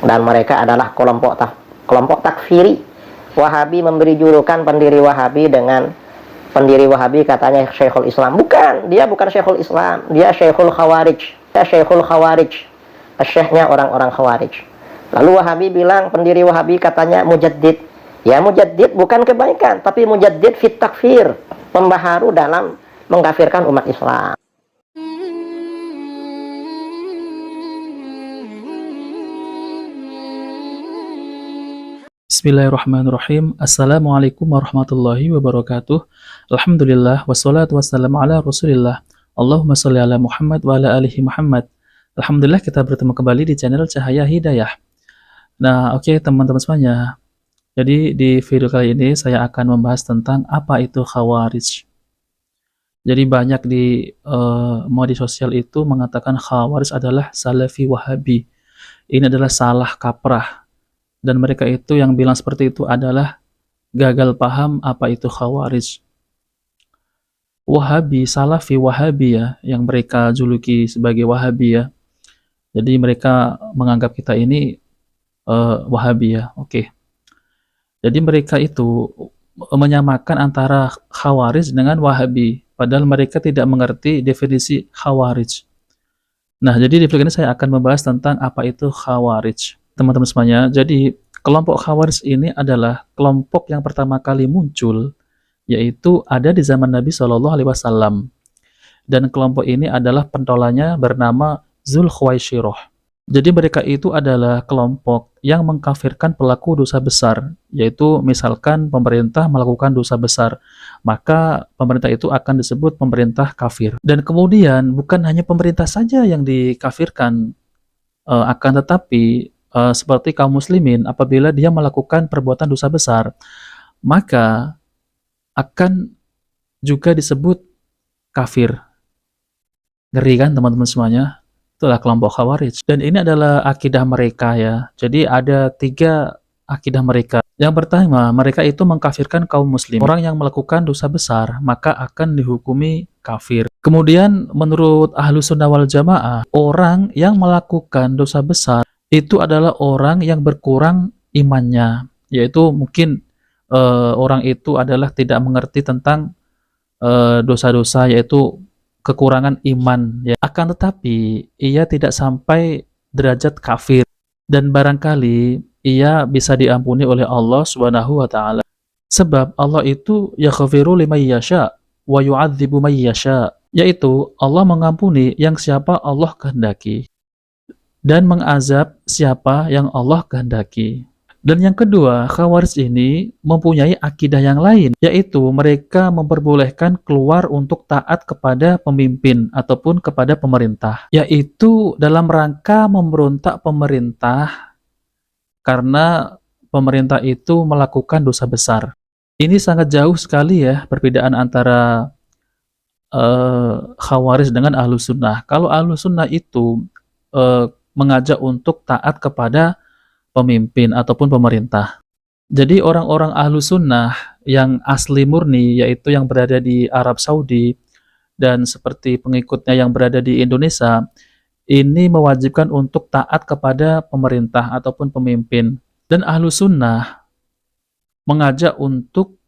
dan mereka adalah kelompok takfiri. Wahabi memberi julukan pendiri Wahabi dengan pendiri Wahabi katanya Syekhul Islam. Bukan, dia bukan Syekhul Islam, dia Syekhul Khawarij. Syekhnya orang-orang Khawarij. Lalu Wahabi bilang, pendiri Wahabi katanya mujaddid. Ya, mujaddid bukan kebaikan, tapi mujaddid fit takfir, pembaharu dalam mengkafirkan umat Islam. Bismillahirrahmanirrahim. Assalamualaikum warahmatullahi wabarakatuh. Alhamdulillah, wassalatu wassalamu ala rasulillah. Allahumma sholli ala Muhammad wa ala alihi Muhammad. Alhamdulillah, kita bertemu kembali di channel Cahaya Hidayah. Nah, oke teman-teman semuanya. Jadi di video kali ini saya akan membahas tentang apa itu Khawarij. Jadi banyak di media sosial itu mengatakan Khawarij adalah Salafi Wahabi. Ini adalah salah kaprah. Dan mereka itu yang bilang seperti itu adalah gagal paham apa itu Khawarij. Wahabi, Salafi Wahabi ya, yang mereka juluki sebagai Wahabi ya. Jadi mereka menganggap kita ini Wahabi ya, oke. Jadi mereka itu menyamakan antara Khawarij dengan Wahabi, padahal mereka tidak mengerti definisi Khawarij. Nah, jadi di video ini saya akan membahas tentang apa itu Khawarij. Teman-teman semuanya, jadi kelompok Khawarij ini adalah kelompok yang pertama kali muncul, yaitu ada di zaman Nabi SAW. Dan kelompok ini adalah pentolanya bernama Dzulkhuwaisirah. Jadi mereka itu adalah kelompok yang mengkafirkan pelaku dosa besar, yaitu misalkan pemerintah melakukan dosa besar, maka pemerintah itu akan disebut pemerintah kafir. Dan kemudian bukan hanya pemerintah saja yang dikafirkan, akan tetapi seperti kaum muslimin, apabila dia melakukan perbuatan dosa besar, maka akan juga disebut kafir. Ngeri kan teman-teman semuanya? Itulah kelompok Khawarij. Dan ini adalah akidah mereka ya. Jadi ada 3 akidah mereka. Yang pertama, mereka itu mengkafirkan kaum muslim. Orang yang melakukan dosa besar, maka akan dihukumi kafir. Kemudian menurut Ahlus Sunnah wal Jamaah, orang yang melakukan dosa besar itu adalah orang yang berkurang imannya, yaitu mungkin orang itu adalah tidak mengerti tentang dosa-dosa, yaitu kekurangan iman ya. Akan tetapi ia tidak sampai derajat kafir, dan barangkali ia bisa diampuni oleh Allah Subhanahu wa taala. Sebab Allah itu yaghfiru liman yasha wa yu'adzibu man yasha, yaitu Allah mengampuni yang siapa Allah kehendaki dan mengazab siapa yang Allah kehendaki. Dan yang kedua, Khawarij ini mempunyai akidah yang lain, yaitu mereka memperbolehkan keluar untuk taat kepada pemimpin ataupun kepada pemerintah, yaitu dalam rangka memberontak pemerintah karena pemerintah itu melakukan dosa besar. Ini sangat jauh sekali ya perbedaan antara Khawarij dengan Ahlus Sunnah. Kalau Ahlus Sunnah itu mengajak untuk taat kepada pemimpin ataupun pemerintah. Jadi orang-orang Ahlus Sunnah yang asli murni, yaitu yang berada di Arab Saudi dan seperti pengikutnya yang berada di Indonesia, ini mewajibkan untuk taat kepada pemerintah ataupun pemimpin. Dan Ahlus Sunnah mengajak untuk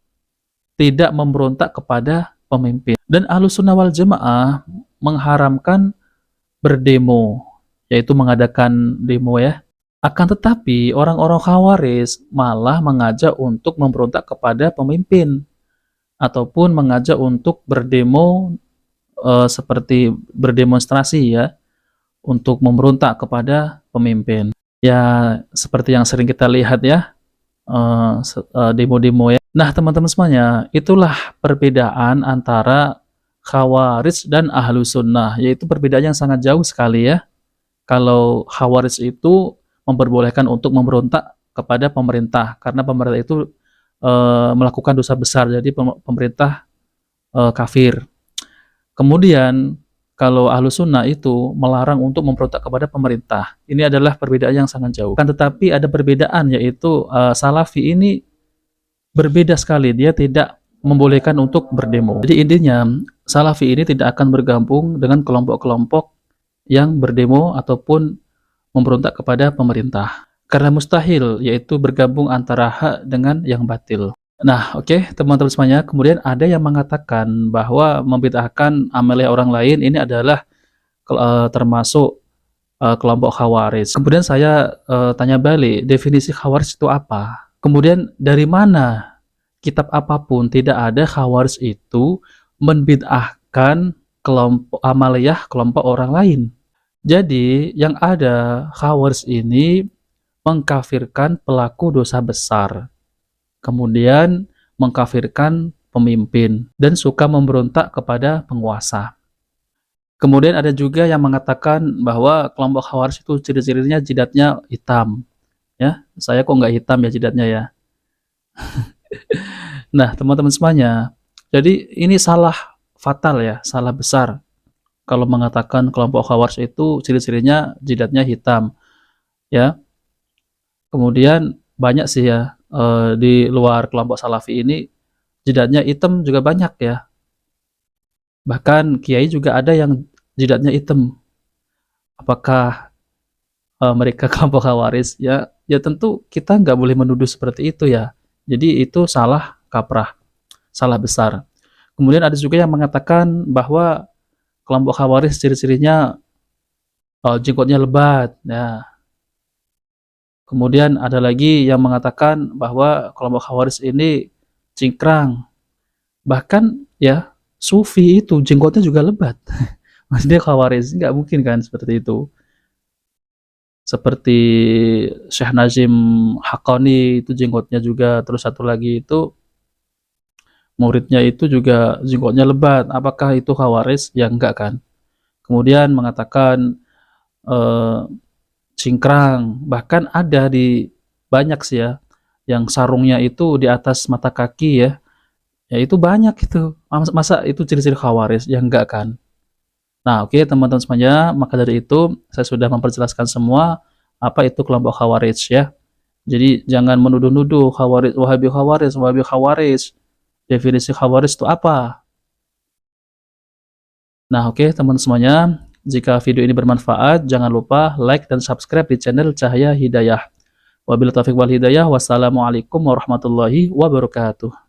tidak memberontak kepada pemimpin. Dan Ahlus Sunnah wal Jamaah mengharamkan berdemo, yaitu mengadakan demo ya. Akan tetapi orang-orang Khawarij malah mengajak untuk memberontak kepada pemimpin ataupun mengajak untuk berdemo seperti berdemonstrasi ya, untuk memberontak kepada pemimpin. Ya seperti yang sering kita lihat ya, demo-demo ya. Nah teman-teman semuanya, itulah perbedaan antara Khawarij dan Ahlus Sunnah, yaitu perbedaan yang sangat jauh sekali ya. Kalau Khawarij itu memperbolehkan untuk memberontak kepada pemerintah karena pemerintah itu melakukan dosa besar, jadi pemerintah kafir. Kemudian kalau Ahlus Sunnah itu melarang untuk memberontak kepada pemerintah. Ini adalah perbedaan yang sangat jauh. Kan tetapi ada perbedaan, yaitu Salafi ini berbeda sekali, dia tidak membolehkan untuk berdemo. Jadi intinya Salafi ini tidak akan bergabung dengan kelompok-kelompok yang berdemo ataupun memberontak kepada pemerintah. Karena mustahil, yaitu bergabung antara hak dengan yang batil. Nah, oke, teman-teman semuanya. Kemudian ada yang mengatakan bahwa membid'ahkan amalia orang lain ini adalah termasuk kelompok Khawarij. Kemudian saya tanya balik, definisi Khawarij itu apa? Kemudian dari mana kitab apapun tidak ada Khawarij itu membid'ahkan kelompok amaliyah kelompok orang lain. Jadi yang ada Khawarij ini mengkafirkan pelaku dosa besar, kemudian mengkafirkan pemimpin dan suka memberontak kepada penguasa. Kemudian ada juga yang mengatakan bahwa kelompok Khawarij itu ciri-cirinya jidatnya hitam. Ya, saya kok nggak hitam ya jidatnya ya. Nah, teman-teman semuanya, jadi ini salah fatal ya, salah besar. Kalau mengatakan kelompok Khawarij itu ciri-cirinya jidatnya hitam, ya. Kemudian banyak sih ya di luar kelompok Salafi ini jidatnya hitam juga banyak ya. Bahkan kiai juga ada yang jidatnya hitam. Apakah mereka kelompok Khawarij? Ya, ya tentu kita nggak boleh menuduh seperti itu ya. Jadi itu salah kaprah, salah besar. Kemudian ada juga yang mengatakan bahwa kelompok Khawarij ciri-cirinya jenggotnya lebat. Ya. Kemudian ada lagi yang mengatakan bahwa kelompok Khawarij ini cingkrang. Bahkan ya Sufi itu jenggotnya juga lebat. Maksudnya Khawarij, nggak mungkin kan seperti itu. Seperti Syekh Nazim Haqqani itu jenggotnya juga, terus satu lagi itu muridnya itu juga jenggotnya lebat. Apakah itu Khawarij? Ya enggak kan. Kemudian mengatakan cingkrang, bahkan ada di banyak sih ya, yang sarungnya itu di atas mata kaki ya. Ya itu banyak itu. Masa itu ciri-ciri Khawarij? Ya enggak kan. Nah, oke teman-teman semuanya, maka dari itu saya sudah memperjelaskan semua apa itu kelompok Khawarij ya. Jadi jangan menuduh-nuduh Khawarij, Wahabi Khawarij, Wahabi Khawarij. Definisi Khawarij itu apa? Nah, oke teman-teman semuanya, jika video ini bermanfaat, jangan lupa like dan subscribe di channel Cahaya Hidayah. Wabillahi taufiq wal hidayah. Wassalamualaikum warahmatullahi wabarakatuh.